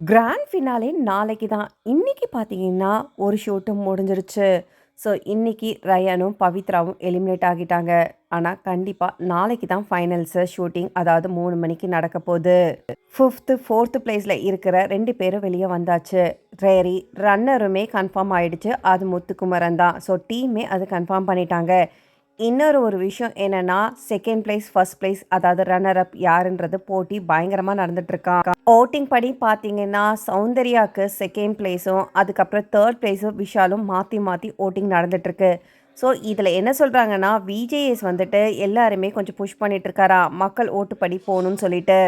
Grand finale நாளைக்கு தான். இன்னைக்கு பார்த்தீங்கன்னா, ஒரு ஷூட்டும் முடிஞ்சிருச்சு. ஸோ, இன்னைக்கு ரயானும், பவித்ராவும் எலிமினேட் ஆகிட்டாங்க. ஆனா, கண்டிப்பா நாளைக்கு தான் ஃபைனல்ஸு ஷூட்டிங். அதாவது 3 மணிக்கு நடக்கப்போது. 5த், 4த் பிளேஸ்ல இருக்கிற 2 பேரும் வெளிய வந்தாச்சு. சரி, ரன்னருமே கன்ஃபார்ம் ஆயிடுச்சு. அது முத்துக்குமரன் தான். ஸோ, டீமே அது கன்ஃபார்ம் பண்ணிட்டாங்க. இன்னொரு ஒரு விஷயம் என்னன்னா, 2nd பிளேஸ், 1st பிளேஸ் அதாவது ரன்னர் அப் யாருன்றது போட்டி பயங்கரமா நடந்துட்டுருக்காம். ஓட்டிங் படி பார்த்தீங்கன்னா, சௌந்தர்யாக்கு 2nd பிளேஸும், அதுக்கப்புறம் 3rd பிளேஸும் விஷாலும் மாத்தி மாத்தி ஓட்டிங் நடந்துட்டுருக்கு. ஸோ, இதில என்ன சொல்றாங்கன்னா, விஜேஎஸ் வந்துட்டு எல்லாருமே கொஞ்சம் புஷ் பண்ணிட்டு இருக்காராம். மக்கள் ஓட்டுப்படி போணும்னு சொல்லிட்டு.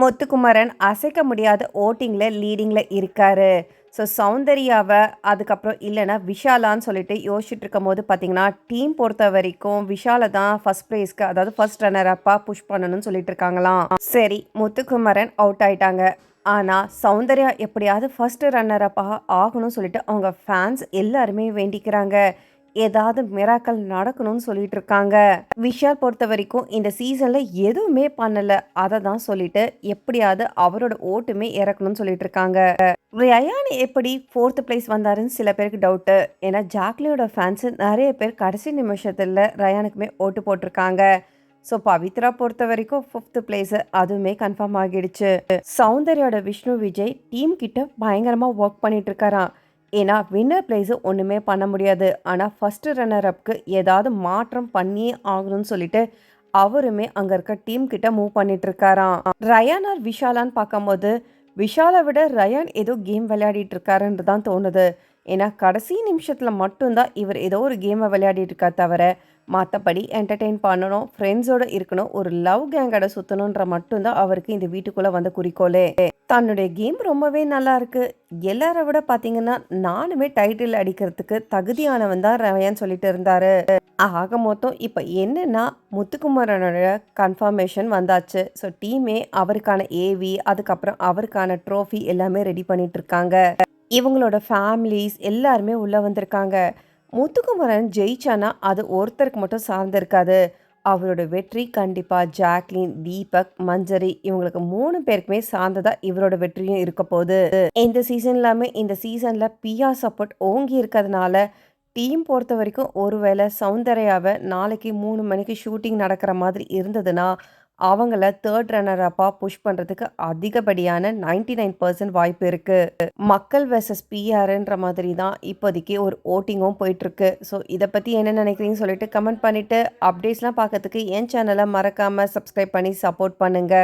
முத்துக்குமரன் அசைக்க முடியாத ஓட்டிங்ல லீடிங்ல இருக்காரு. ஸோ, சௌந்தர்யாவ அதுக்கப்புறம் இல்லன்னா விஷாலான்னு சொல்லிட்டு யோசிச்சுட்டு இருக்கும்போது பார்த்தீங்கன்னா, டீம் பொறுத்த வரைக்கும் விஷால தான் ஃபர்ஸ்ட் பிளேஸ்க்கு அதாவது ஃபர்ஸ்ட் ரன்னர் அப்பா புஷ் பண்ணணும்னு சொல்லிட்டு இருக்காங்களாம். சரி, முத்துக்குமரன் அவுட் ஆயிட்டாங்க. ஆனா, சௌந்தர்யா எப்படியாவது ஃபர்ஸ்ட் ரன்னர் அப்பா ஆகணும்னு சொல்லிட்டு அவங்க ஃபேன்ஸ் எல்லாருமே வேண்டிக்கிறாங்க. ஏதாவது மிராக்கல் நடக்கணும்னு சொல்லிட்டு இருக்காங்க. விஷால் பொறுத்த வரைக்கும் இந்த சீசன்ல எதுவுமே பண்ணல. அத தான் சொல்லிட்டு எப்படியாவது அவரோட ஓட்டுமே இறக்கணும்னு சொல்லிட்டு இருக்காங்க. ரயான் எப்படி 4த் பிளேஸ் வந்தாருன்னு சில பேருக்கு டவுட்டு. ஏன்னா ஜாக்லியோட ஃபேன்ஸ் நெறைய பேர் கடைசி நிமிஷத்துல ரயானுக்குமே ஓட்டு போட்டிருக்காங்க. ஸோ பவித்ரா பொறுத்த வரைக்கும் 5த் பிளேஸ் அதுவுமே கன்ஃபார்ம் ஆகிடுச்சு. சௌந்தர்யோட விஷ்ணு விஜய் டீம் கிட்ட பயங்கரமா ஒர்க் பண்ணிட்டு இருக்காராம். ஏன்னா வின்னர் பிளேஸ் ஒண்ணுமே பண்ண முடியாது. ஆனா ஃபர்ஸ்ட் ரன்னர் அப்க்கு ஏதாவது மாற்றம் பண்ணியே ஆகணும்னு சொல்லிட்டு அவருமே அங்க இருக்க டீம் கிட்ட மூவ் பண்ணிட்டு இருக்காராம். ரயான் ஆர் விஷாலான்னு பார்க்கும்போது விஷாலை விட ரயான் ஏதோ கேம் விளையாடிட்டு இருக்காருன்னு தான் தோணுது. ஏன்னா கடைசி நிமிஷத்துல மட்டும்தான் இவர் ஏதோ ஒரு கேமை விளையாடிட்டு இருக்கார் தவிர மற்றபடி என்டர்டெயின் பண்ணணும், ஃப்ரெண்ட்ஸோட இருக்கணும், ஒரு லவ் கேங்கோட சுற்றணுன்ற மட்டும்தான் அவருக்கு இந்த வீட்டுக்குள்ளே வந்த குறிக்கோளே. தன்னுடைய கேம் ரொம்பவே நல்லா இருக்கு. எல்லாரை விட பார்த்தீங்கன்னா நானுமே டைட்டில் அடிக்கிறதுக்கு தகுதியானவன் தான் ரயான் சொல்லிட்டு இருந்தாரு. ஆக மொத்தம் இப்போ என்னன்னா முத்துக்குமரனோட கன்ஃபர்மேஷன் வந்தாச்சு. ஸோ டீமே அவருக்கான ஏவி அதுக்கப்புறம் அவருக்கான ட்ரோஃபி எல்லாமே ரெடி பண்ணிட்டு இருக்காங்க. இவங்களோட ஃபேமிலிஸ் எல்லாருமே உள்ள வந்திருக்காங்க. முத்துக்குமரன் ஜெயிச்சானா அது ஒருத்தருக்கு மட்டும் சார்ந்து இருக்காது. அவரோட வெற்றி கண்டிப்பா ஜாக்லின், தீபக், மஞ்சரி இவங்களுக்கு 3 பேருக்குமே சார்ந்ததா இவரோட வெற்றியும் இருக்க போகுது. இந்த சீசன்ல பிஆர் சப்போர்ட் ஓங்கி இருக்கிறதுனால டீம் பொறுத்த வரைக்கும் ஒருவேளை சௌந்தர்யாவை நாளைக்கு 3 மணிக்கு ஷூட்டிங் நடக்கிற மாதிரி இருந்ததுன்னா அவங்கள 3rd ரன்னர் அப்பா புஷ் பண்றதுக்கு அதிகப்படியான 99% வாய்ப்பு இருக்கு. மக்கள் வெர்சஸ் பிஆர்ன்ற மாதிரி தான் இப்போதைக்கு ஒரு ஓட்டிங்கும் போயிட்டு இருக்கு. ஸோ இதை பத்தி என்ன நினைக்கிறீங்கன்னு சொல்லிட்டு கமெண்ட் பண்ணிட்டு அப்டேட்ஸ்லாம் பார்க்கறதுக்கு என் சேனலை மறக்காம சப்ஸ்கிரைப் பண்ணி சப்போர்ட் பண்ணுங்க.